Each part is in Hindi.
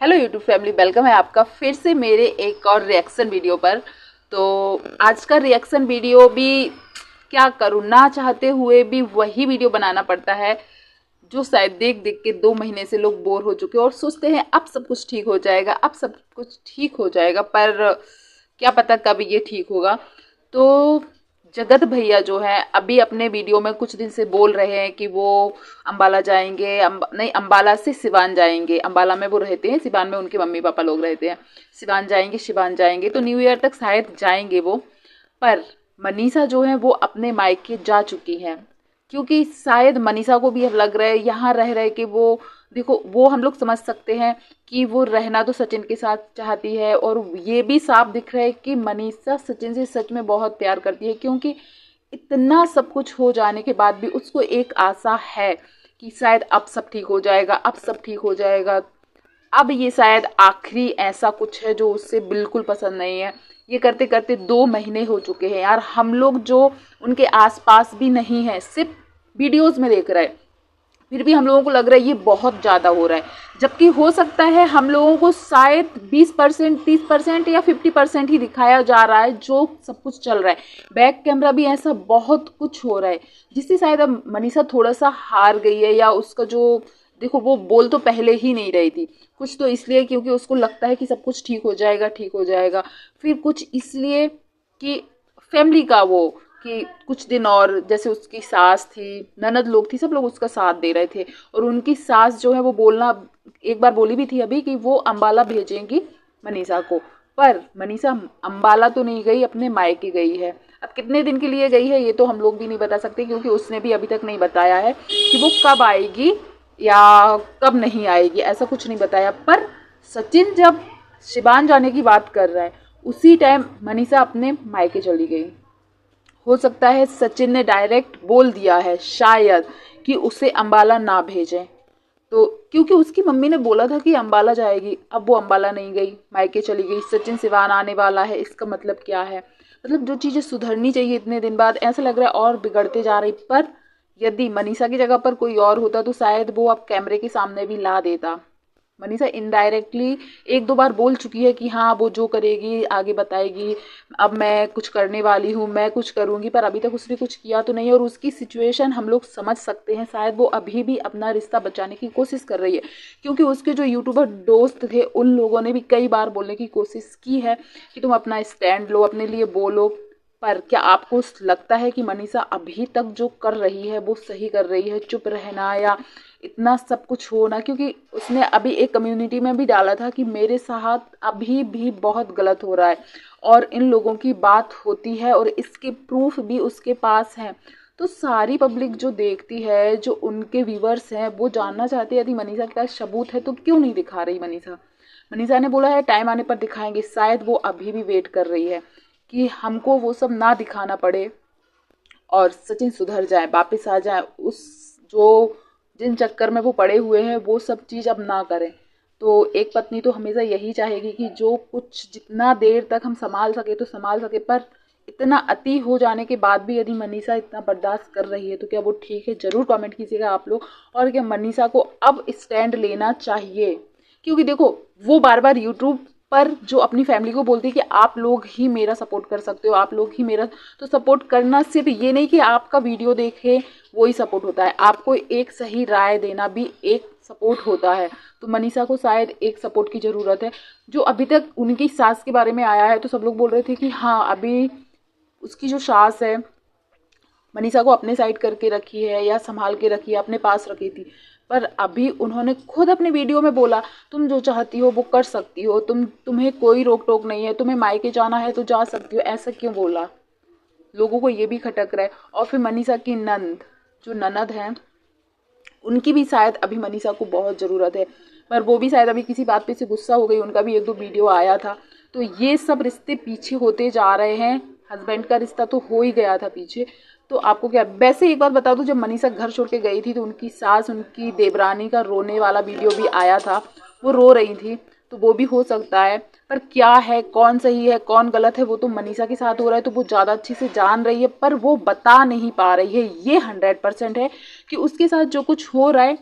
हेलो यूट्यूब फैमिली, वेलकम है आपका फिर से मेरे एक और रिएक्शन वीडियो पर। तो आज का रिएक्शन वीडियो भी क्या करूँ, ना चाहते हुए भी वही वीडियो बनाना पड़ता है जो शायद देख देख के 2 महीने से लोग बोर हो चुके हैं और सोचते हैं अब सब कुछ ठीक हो जाएगा, अब सब कुछ ठीक हो जाएगा, पर क्या पता कब ये ठीक होगा। तो जगत भैया जो है अभी अपने वीडियो में कुछ दिन से बोल रहे हैं कि वो अंबाला जाएंगे, नहीं, अंबाला से सिवान जाएंगे। अंबाला में वो रहते हैं, सिवान में उनके मम्मी पापा लोग रहते हैं। सिवान जाएंगे, सिवान जाएंगे, तो न्यू ईयर तक शायद जाएंगे वो। पर मनीषा जो है वो अपने मायके जा चुकी है, क्योंकि शायद मनीषा को भी अब लग रहा है यहाँ रह रहे कि वो, देखो वो हम लोग समझ सकते हैं कि वो रहना तो सचिन के साथ चाहती है, और ये भी साफ दिख रहा है कि मनीषा सचिन से सच में बहुत प्यार करती है, क्योंकि इतना सब कुछ हो जाने के बाद भी उसको एक आशा है कि शायद अब सब ठीक हो जाएगा, अब सब ठीक हो जाएगा। अब ये शायद आखिरी ऐसा कुछ है जो उससे बिल्कुल पसंद नहीं है। ये करते करते 2 महीने हो चुके हैं यार, हम लोग जो उनके आसपास भी नहीं है, सिर्फ वीडियोस में देख रहे हैं, फिर भी हम लोगों को लग रहा है ये बहुत ज़्यादा हो रहा है। जबकि हो सकता है हम लोगों को शायद 20%, 30% या 50% ही दिखाया जा रहा है जो सब कुछ चल रहा है। बैक कैमरा भी ऐसा बहुत कुछ हो रहा है जिससे शायद अब मनीषा थोड़ा सा हार गई है, या उसका जो, देखो वो बोल तो पहले ही नहीं रही थी, कुछ तो इसलिए क्योंकि उसको लगता है कि सब कुछ ठीक हो जाएगा, ठीक हो जाएगा, फिर कुछ इसलिए कि फैमिली का वो, कि कुछ दिन और, जैसे उसकी सास थी, ननद लोग थी, सब लोग उसका साथ दे रहे थे। और उनकी सास जो है वो बोलना, एक बार बोली भी थी अभी कि वो अंबाला भेजेंगी मनीषा को, पर मनीषा अंबाला तो नहीं गई, अपने मायके गई है। अब कितने दिन के लिए गई है ये तो हम लोग भी नहीं बता सकते, क्योंकि उसने भी अभी तक नहीं बताया है कि वो कब आएगी या कब नहीं आएगी, ऐसा कुछ नहीं बताया। पर सचिन जब शिवान जाने की बात कर रहा है, उसी टाइम मनीषा अपने मायके चली गई। हो सकता है सचिन ने डायरेक्ट बोल दिया है शायद कि उसे अंबाला ना भेजें, तो क्योंकि उसकी मम्मी ने बोला था कि अंबाला जाएगी, अब वो अंबाला नहीं गई, मायके चली गई। सचिन सिवान आने वाला है, इसका मतलब क्या है? मतलब जो चीज़ें सुधरनी चाहिए इतने दिन बाद, ऐसा लग रहा है और बिगड़ते जा रही। पर यदि मनीषा की जगह पर कोई और होता तो शायद वो अब कैमरे के सामने भी ला देता। मनीषा इनडायरेक्टली 1-2 बार बोल चुकी है कि हाँ वो जो करेगी आगे बताएगी, अब मैं कुछ करने वाली हूँ, मैं कुछ करूँगी, पर अभी तक उसने कुछ किया तो नहीं। और उसकी सिचुएशन हम लोग समझ सकते हैं, शायद वो अभी भी अपना रिश्ता बचाने की कोशिश कर रही है, क्योंकि उसके जो यूट्यूबर दोस्त थे उन लोगों ने भी कई बार बोलने की कोशिश की है कि तुम अपना स्टैंड लो, अपने लिए बोलो। पर क्या आपको लगता है कि मनीषा अभी तक जो कर रही है वो सही कर रही है, चुप रहना या इतना सब कुछ होना? क्योंकि उसने अभी एक कम्युनिटी में भी डाला था कि मेरे साथ अभी भी बहुत गलत हो रहा है और इन लोगों की बात होती है और इसके प्रूफ भी उसके पास हैं। तो सारी पब्लिक जो देखती है, जो उनके व्यूवर्स हैं, वो जानना चाहते हैं यदि मनीषा के पास सबूत है तो क्यों नहीं दिखा रही मनीषा। मनीषा ने बोला है टाइम आने पर दिखाएंगे, शायद वो अभी भी वेट कर रही है कि हमको वो सब ना दिखाना पड़े और सचिन सुधर जाए, वापस आ जाए, उस जो जिन चक्कर में वो पड़े हुए हैं वो सब चीज़ अब ना करें। तो एक पत्नी तो हमेशा यही चाहेगी कि जो कुछ जितना देर तक हम संभाल सके तो संभाल सके, पर इतना अति हो जाने के बाद भी यदि मनीषा इतना बर्दाश्त कर रही है तो क्या वो ठीक है? जरूर कमेंट कीजिएगा आप लोग। और क्या मनीषा को अब स्टैंड लेना चाहिए? क्योंकि देखो वो बार बार यूट्यूब पर जो अपनी फैमिली को बोलती है कि आप लोग ही मेरा सपोर्ट कर सकते हो, आप लोग ही मेरा, तो सपोर्ट करना सिर्फ ये नहीं कि आपका वीडियो देखे वो ही सपोर्ट होता है, आपको एक सही राय देना भी एक सपोर्ट होता है। तो मनीषा को शायद एक सपोर्ट की ज़रूरत है। जो अभी तक उनकी सास के बारे में आया है तो सब लोग बोल रहे थे कि हाँ अभी उसकी जो सास है मनीषा को अपने साइड करके रखी है या संभाल के रखी है, अपने पास रखी थी। पर अभी उन्होंने खुद अपने वीडियो में बोला तुम जो चाहती हो वो कर सकती हो, तुम्हें कोई रोक टोक नहीं है, तुम्हें मायके जाना है तो जा सकती हो। ऐसा क्यों बोला? लोगों को ये भी खटक रहा है। और फिर मनीषा की नंद, जो ननद है, उनकी भी शायद अभी मनीषा को बहुत ज़रूरत है, पर वो भी शायद अभी किसी बात पे से गुस्सा हो गई, उनका भी 1-2 वीडियो आया था। तो ये सब रिश्ते पीछे होते जा रहे हैं। हस्बैंड का रिश्ता तो हो ही गया था पीछे। तो आपको क्या, वैसे एक बात बता दूं, जब मनीषा घर छोड़ के गई थी तो उनकी सास, उनकी देवरानी का रोने वाला वीडियो भी आया था, वो रो रही थी, तो वो भी हो सकता है। पर क्या है, कौन सही है कौन गलत है, वो तो मनीषा के साथ हो रहा है तो वो ज़्यादा अच्छे से जान रही है, पर वो बता नहीं पा रही है। ये 100% है कि उसके साथ जो कुछ हो रहा है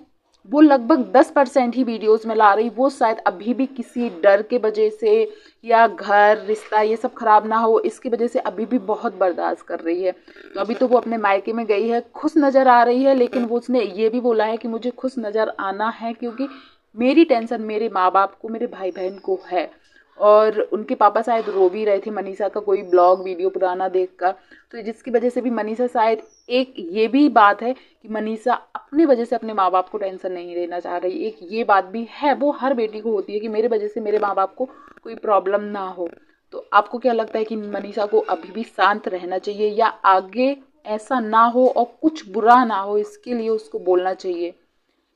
वो लगभग 10% ही वीडियोस में ला रही, वो शायद अभी भी किसी डर के वजह से या घर रिश्ता ये सब खराब ना हो इसकी वजह से अभी भी बहुत बर्दाश्त कर रही है। तो अभी तो वो अपने मायके में गई है, खुश नज़र आ रही है, लेकिन वो उसने ये भी बोला है कि मुझे खुश नज़र आना है क्योंकि मेरी टेंशन मेरे माँ बाप को, मेरे भाई बहन को है। और उनके पापा शायद रो भी रहे थे मनीषा का कोई ब्लॉग वीडियो पुराना देखकर, तो जिसकी वजह से भी मनीषा शायद, एक ये भी बात है कि मनीषा अपने वजह से अपने माँ बाप को टेंशन नहीं देना चाह रही, एक ये बात भी है, वो हर बेटी को होती है कि मेरे वजह से मेरे माँ बाप को कोई प्रॉब्लम ना हो। तो आपको क्या लगता है कि मनीषा को अभी भी शांत रहना चाहिए या आगे ऐसा ना हो और कुछ बुरा ना हो इसके लिए उसको बोलना चाहिए?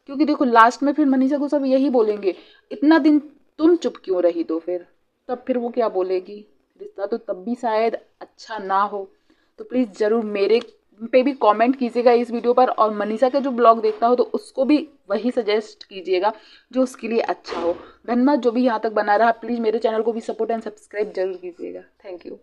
क्योंकि देखो लास्ट में फिर मनीषा को सब यही बोलेंगे, इतना दिन तुम चुप क्यों रही, तो फिर वो क्या बोलेगी, रिश्ता तो तब भी शायद अच्छा ना हो। तो प्लीज़ ज़रूर मेरे पे भी कमेंट कीजिएगा इस वीडियो पर, और मनीषा का जो ब्लॉग देखता हो तो उसको भी वही सजेस्ट कीजिएगा जो उसके लिए अच्छा हो। धन्यवाद जो भी यहाँ तक बना रहा, प्लीज़ मेरे चैनल को भी सपोर्ट एंड सब्सक्राइब जरूर कीजिएगा। Thank you.